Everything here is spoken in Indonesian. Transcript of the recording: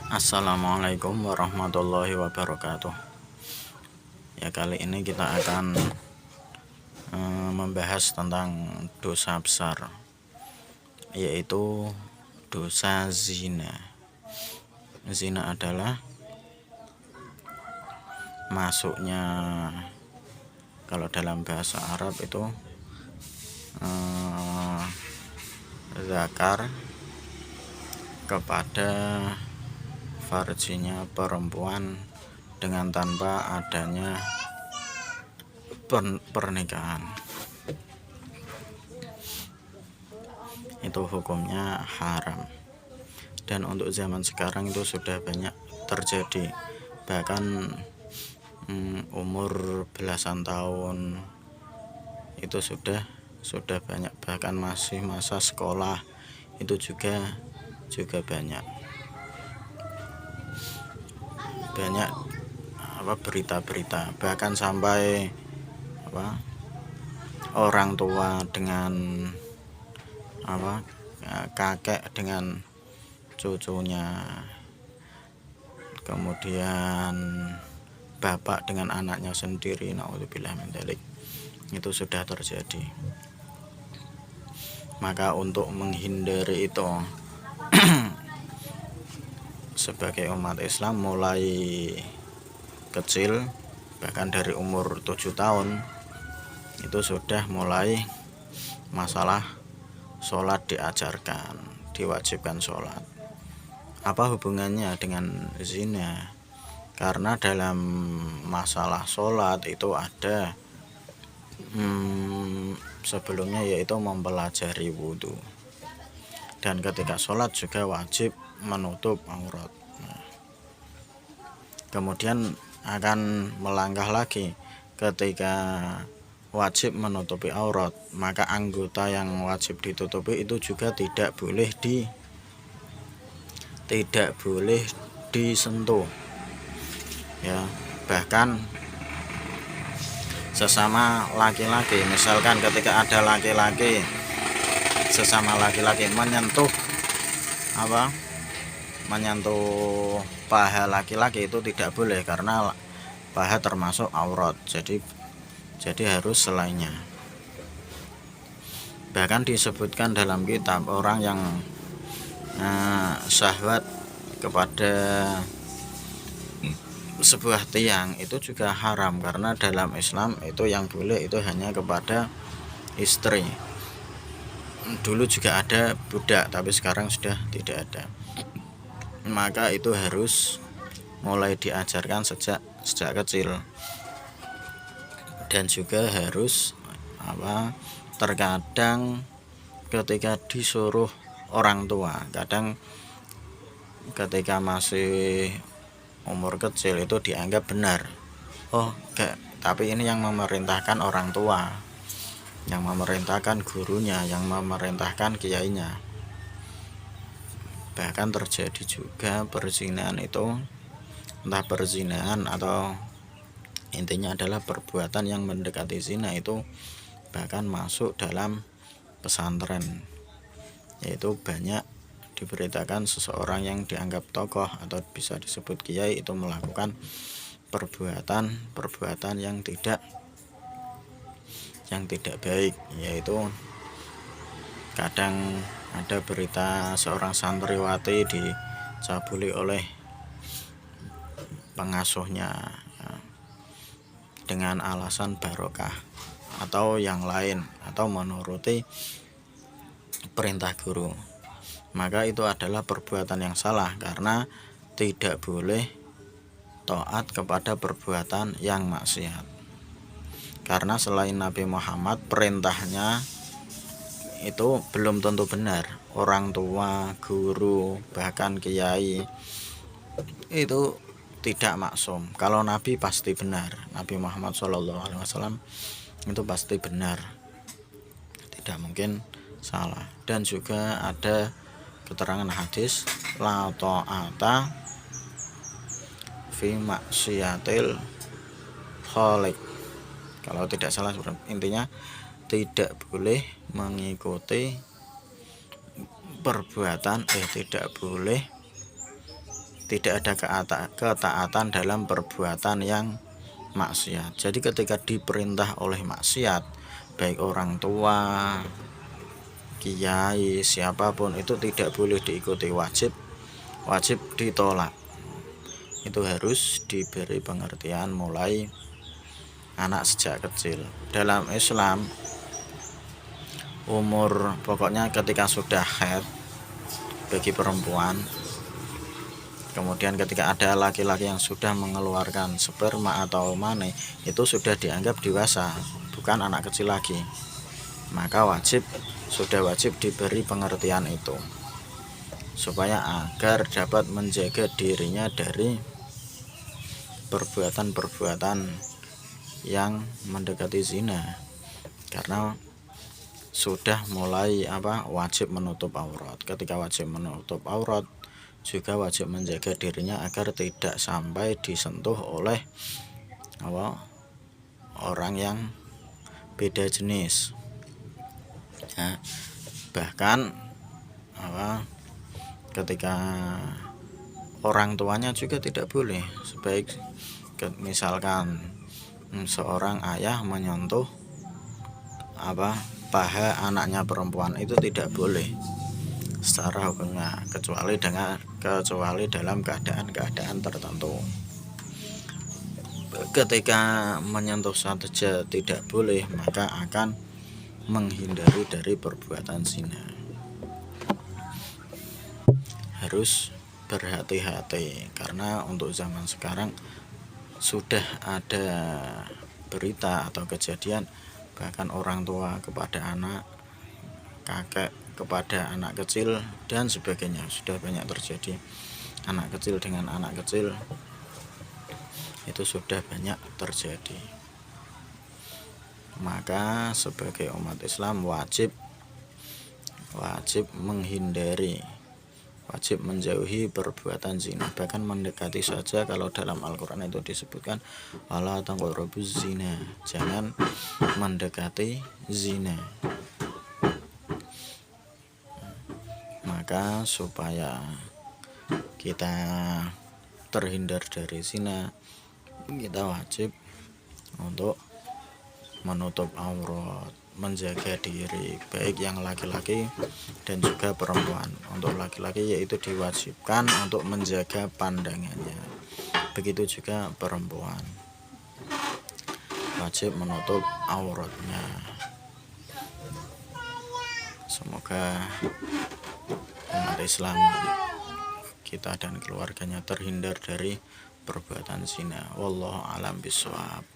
Assalamualaikum warahmatullahi wabarakatuh. Ya, kali ini kita akan membahas tentang dosa besar, yaitu dosa zina. Zina adalah masuknya, kalau dalam bahasa Arab itu zakar kepada farjinya perempuan dengan tanpa adanya pernikahan. Itu hukumnya haram. Dan untuk zaman sekarang itu sudah banyak terjadi, bahkan umur belasan tahun itu sudah banyak, bahkan masih masa sekolah itu juga banyak berita-berita, bahkan sampai orang tua dengan kakek dengan cucunya, kemudian bapak dengan anaknya sendiri, naudzubillah min dzalik, itu sudah terjadi. Maka untuk menghindari itu sebagai umat Islam mulai kecil, bahkan dari umur 7 tahun itu sudah mulai masalah sholat diajarkan, diwajibkan sholat. Apa hubungannya dengan zina? Karena dalam masalah sholat itu ada sebelumnya, yaitu mempelajari wudhu, dan ketika sholat juga wajib menutup aurat. Kemudian akan melangkah lagi, ketika wajib menutupi aurat, maka anggota yang wajib ditutupi itu juga tidak boleh disentuh, ya. Bahkan sesama laki-laki, misalkan ketika ada laki-laki, sesama laki-laki menyentuh paha laki-laki, itu tidak boleh, karena paha termasuk aurat, jadi harus selainnya. Bahkan disebutkan dalam kitab, orang yang syahwat kepada sebuah tiang itu juga haram, karena dalam Islam itu yang boleh itu hanya kepada istri. Dulu juga ada budak, tapi sekarang sudah tidak ada. Maka itu harus mulai diajarkan sejak kecil, dan juga harus terkadang ketika disuruh orang tua, kadang ketika masih umur kecil itu dianggap benar, tapi ini yang memerintahkan orang tua, yang memerintahkan gurunya, yang memerintahkan kiainya. Bahkan terjadi juga perzinahan itu, entah perzinahan atau intinya adalah perbuatan yang mendekati zina, itu bahkan masuk dalam pesantren, yaitu banyak diberitakan seseorang yang dianggap tokoh atau bisa disebut kiai itu melakukan perbuatan yang tidak baik, yaitu kadang ada berita seorang santriwati dicabuli oleh pengasuhnya dengan alasan barokah atau yang lain, atau menuruti perintah guru. Maka itu adalah perbuatan yang salah, karena tidak boleh taat kepada perbuatan yang maksiat. Karena selain Nabi Muhammad, perintahnya itu belum tentu benar. Orang tua, guru, bahkan kiai itu tidak maksum. Kalau Nabi pasti benar, Nabi Muhammad SAW itu pasti benar, tidak mungkin salah. Dan juga ada keterangan hadis, la ta'ata fi maksiatil khaliq, kalau tidak salah, intinya tidak boleh mengikuti perbuatan tidak boleh tidak ada ketaatan dalam perbuatan yang maksiat. Jadi ketika diperintah oleh maksiat, baik orang tua, kiai, siapapun, itu tidak boleh diikuti, wajib ditolak. Itu harus diberi pengertian mulai anak sejak kecil. Dalam Islam, umur pokoknya ketika sudah haid bagi perempuan, kemudian ketika ada laki-laki yang sudah mengeluarkan sperma atau mani, itu sudah dianggap dewasa, bukan anak kecil lagi. Maka sudah wajib diberi pengertian itu, supaya agar dapat menjaga dirinya dari perbuatan-perbuatan yang mendekati zina, karena sudah mulai wajib menutup aurat. Ketika wajib menutup aurat, juga wajib menjaga dirinya agar tidak sampai disentuh oleh orang yang beda jenis. Nah, bahkan ketika orang tuanya juga tidak boleh. Sebaik misalkan seorang ayah menyentuh paha anaknya perempuan, itu tidak boleh secara hukumnya, kecuali dalam keadaan tertentu. Ketika menyentuh saja tidak boleh, maka akan menghindari dari perbuatan zina. Harus berhati-hati, karena untuk zaman sekarang sudah ada berita atau kejadian bahkan orang tua kepada anak, kakek kepada anak kecil, dan sebagainya. Sudah banyak terjadi. Anak kecil dengan anak kecil, itu sudah banyak terjadi. Maka sebagai umat Islam wajib menghindari, wajib menjauhi perbuatan zina. Bahkan mendekati saja, kalau dalam Al-Quran itu disebutkan wala taqrabuz zina, jangan mendekati zina. Maka supaya kita terhindar dari zina, kita wajib untuk menutup aurat, menjaga diri, baik yang laki-laki dan juga perempuan. Untuk laki-laki yaitu diwajibkan untuk menjaga pandangannya, begitu juga perempuan wajib menutup auratnya. Semoga umat Islam kita dan keluarganya terhindar dari perbuatan zina. Wallahu a'lam bishawab.